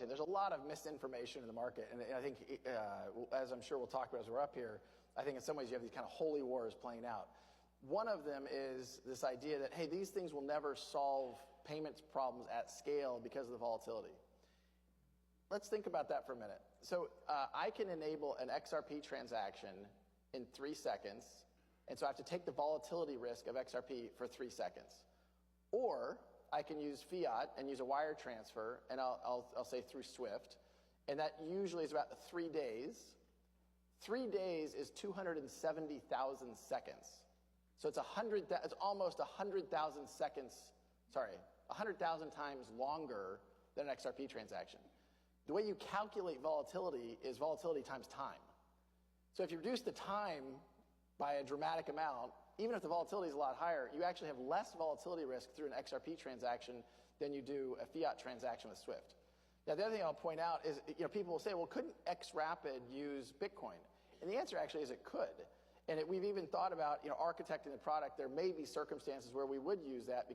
blockchain. There's a lot of misinformation in the market, and I think, as I'm sure we'll talk about as we're up here, I think in some ways you have these kind of holy wars playing out. One of them is this idea that, hey, these things will never solve payments problems at scale because of the volatility. Let's think about that for a minute. So I can enable an XRP transaction in 3 seconds, and so I have to take the volatility risk of XRP for 3 seconds. Or I can use fiat and use a wire transfer, and I'll say through SWIFT, and that usually is about 3 days. 3 days is 270,000 seconds. So it's almost 100,000 seconds, 100,000 times longer than an XRP transaction. The way you calculate volatility is volatility times time. So if you reduce the time by a dramatic amount, even if the volatility is a lot higher, you actually have less volatility risk through an XRP transaction than you do a fiat transaction with SWIFT. Now, the other thing I'll point out is, people will say, well, couldn't XRapid use Bitcoin? And the answer actually is it could. And we've even thought about, architecting the product. There may be circumstances where we would use that because